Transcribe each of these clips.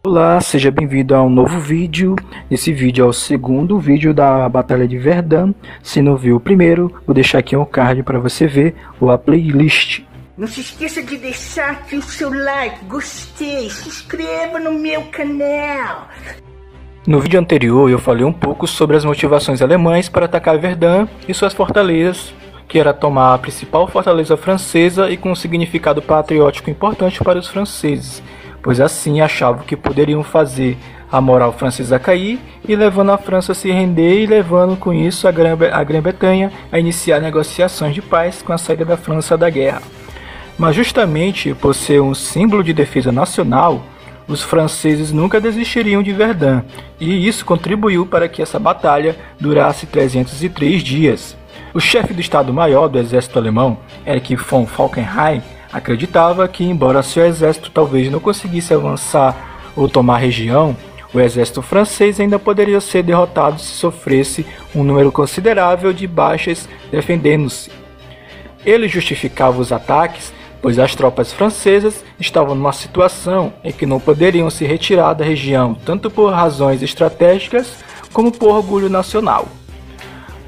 Olá, seja bem-vindo a um novo vídeo. Esse vídeo é o segundo vídeo da Batalha de Verdun. Se não viu o primeiro, vou deixar aqui um card para você ver ou a playlist. Não se esqueça de deixar aqui o seu like, gostei, se inscreva no meu canal. No vídeo anterior eu falei um pouco sobre as motivações alemãs para atacar Verdun e suas fortalezas, que era tomar a principal fortaleza francesa e com um significado patriótico importante para os franceses, pois assim achavam que poderiam fazer a moral francesa cair e levando a França a se render e levando com isso a Grã-Bretanha a iniciar negociações de paz com a saída da França da guerra. Mas justamente por ser um símbolo de defesa nacional, os franceses nunca desistiriam de Verdun, e isso contribuiu para que essa batalha durasse 303 dias. O chefe do Estado-Maior do exército alemão, Erich von Falkenhayn, acreditava que, embora seu exército talvez não conseguisse avançar ou tomar a região, o exército francês ainda poderia ser derrotado se sofresse um número considerável de baixas defendendo-se. Ele justificava os ataques, pois as tropas francesas estavam numa situação em que não poderiam se retirar da região tanto por razões estratégicas como por orgulho nacional.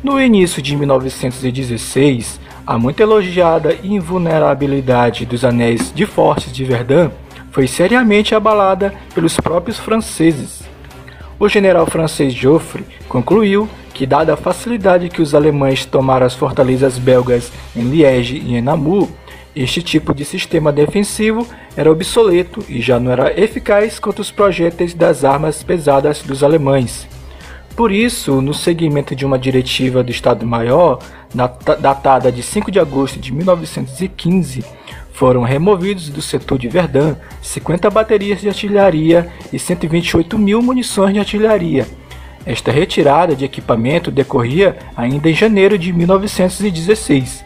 No início de 1916, a muito elogiada invulnerabilidade dos anéis de fortes de Verdun foi seriamente abalada pelos próprios franceses. O general francês Joffre concluiu que, dada a facilidade que os alemães tomaram as fortalezas belgas em Liege e em Namur, este tipo de sistema defensivo era obsoleto e já não era eficaz contra os projéteis das armas pesadas dos alemães. Por isso, no seguimento de uma diretiva do Estado-Maior, datada de 5 de agosto de 1915, foram removidos do setor de Verdun 50 baterias de artilharia e 128.000 munições de artilharia. Esta retirada de equipamento decorria ainda em janeiro de 1916.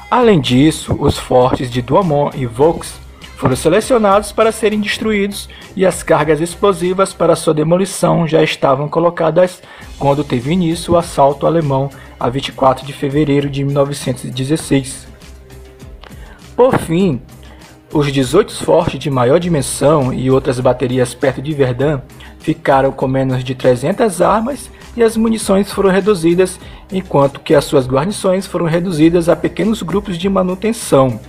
Além disso, os fortes de Douaumont e Vaux foram selecionados para serem destruídos e as cargas explosivas para sua demolição já estavam colocadas quando teve início o assalto alemão a 24 de fevereiro de 1916. Por fim, os 18 fortes de maior dimensão e outras baterias perto de Verdun ficaram com menos de 300 armas e as munições foram reduzidas, enquanto que as suas guarnições foram reduzidas a pequenos grupos de manutenção.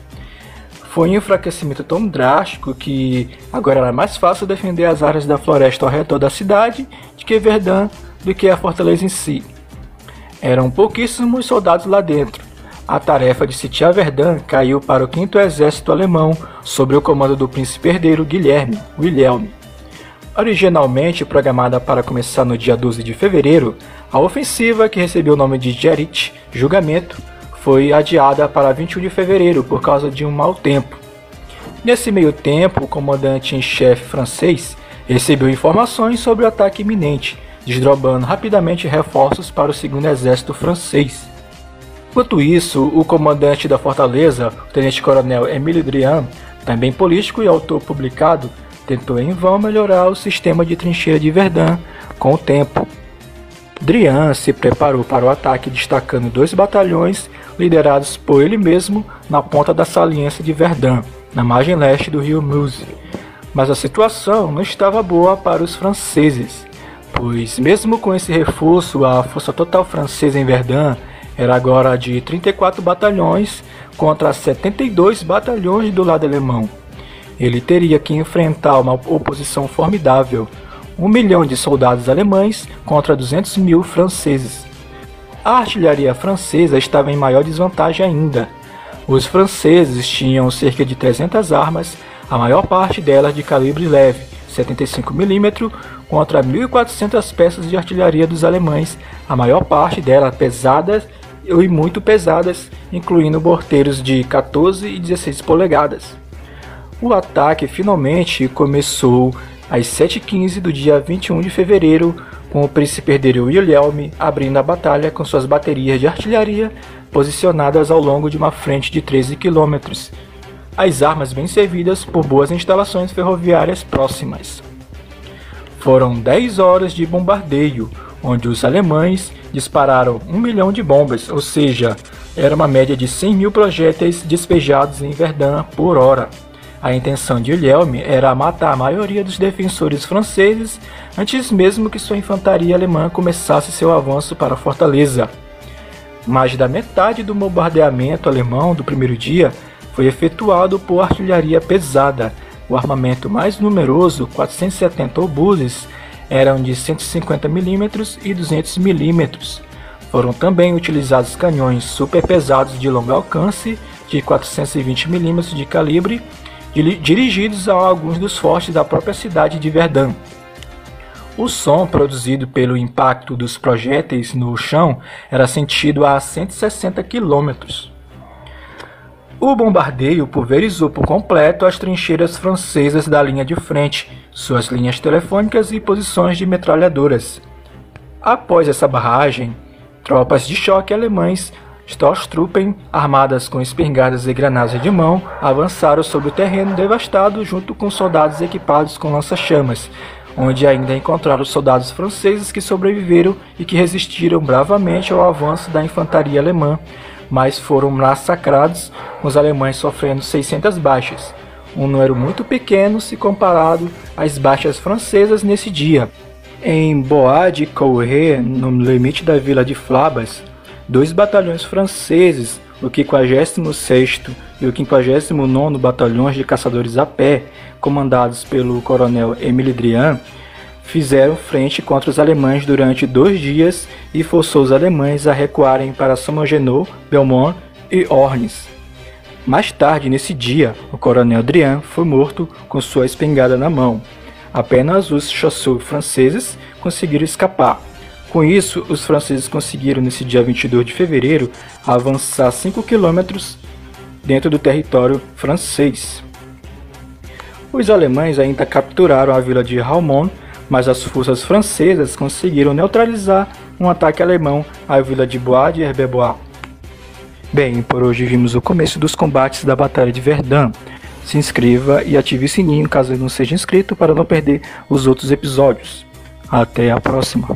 Foi um enfraquecimento tão drástico que agora era mais fácil defender as áreas da floresta ao redor da cidade de que Verdun do que a fortaleza em si. Eram pouquíssimos soldados lá dentro. A tarefa de sitiar Verdun caiu para o 5º Exército Alemão sob o comando do príncipe herdeiro Wilhelm. Originalmente programada para começar no dia 12 de fevereiro, a ofensiva, que recebeu o nome de Gericht, julgamento, foi adiada para 21 de fevereiro por causa de um mau tempo. Nesse meio tempo, o comandante-em-chefe francês recebeu informações sobre o ataque iminente, desdobrando rapidamente reforços para o 2º Exército francês. Enquanto isso, o comandante da fortaleza, o tenente-coronel Émile Drian, também político e autor publicado, tentou em vão melhorar o sistema de trincheira de Verdun com o tempo. Drian se preparou para o ataque destacando 2 batalhões liderados por ele mesmo na ponta da saliência de Verdun, na margem leste do rio Meuse. Mas a situação não estava boa para os franceses, pois mesmo com esse reforço, a força total francesa em Verdun era agora de 34 batalhões contra 72 batalhões do lado alemão. Ele teria que enfrentar uma oposição formidável, 1 milhão de soldados alemães contra 200.000 franceses. A artilharia francesa estava em maior desvantagem ainda. Os franceses tinham cerca de 300 armas, a maior parte delas de calibre leve, 75 mm, contra 1.400 peças de artilharia dos alemães, a maior parte delas pesadas e muito pesadas, incluindo morteiros de 14 e 16 polegadas. O ataque finalmente começou às 7h15 do dia 21 de fevereiro, com o príncipe herdeiro Wilhelm abrindo a batalha com suas baterias de artilharia posicionadas ao longo de uma frente de 13 km. As armas bem servidas por boas instalações ferroviárias próximas. Foram 10 horas de bombardeio, onde os alemães dispararam 1 milhão de bombas, ou seja, era uma média de 100.000 projéteis despejados em Verdun por hora. A intenção de Guilherme era matar a maioria dos defensores franceses antes mesmo que sua infantaria alemã começasse seu avanço para a fortaleza. Mais da metade do bombardeamento alemão do primeiro dia foi efetuado por artilharia pesada. O armamento mais numeroso, 470 obuses, eram de 150 mm e 200 mm. Foram também utilizados canhões super pesados de longo alcance de 420 mm de calibre, dirigidos a alguns dos fortes da própria cidade de Verdun. O som produzido pelo impacto dos projéteis no chão era sentido a 160 km. O bombardeio pulverizou por completo as trincheiras francesas da linha de frente, suas linhas telefônicas e posições de metralhadoras. Após essa barragem, tropas de choque alemães, Sturmtruppen, armadas com espingardas e granadas de mão, avançaram sobre o terreno devastado junto com soldados equipados com lança-chamas, onde ainda encontraram soldados franceses que sobreviveram e que resistiram bravamente ao avanço da infantaria alemã, mas foram massacrados, com os alemães sofrendo 600 baixas, um número muito pequeno se comparado às baixas francesas nesse dia. Em Bois-de-Cauray, no limite da vila de Flabas, 2 batalhões franceses, o 56º e o 59º Batalhões de Caçadores a Pé, comandados pelo coronel Émile Drian, fizeram frente contra os alemães durante 2 dias e forçou os alemães a recuarem para Saint-Maginot, Belmont e Ornes. Mais tarde nesse dia, o coronel Drian foi morto com sua espingarda na mão. Apenas os chasseurs franceses conseguiram escapar. Com isso, os franceses conseguiram, nesse dia 22 de fevereiro, avançar 5 km dentro do território francês. Os alemães ainda capturaram a vila de Haumont, mas as forças francesas conseguiram neutralizar um ataque alemão à vila de Bois de Herbevois. Bem, por hoje vimos o começo dos combates da Batalha de Verdun. Se inscreva e ative o sininho caso não seja inscrito para não perder os outros episódios. Até a próxima!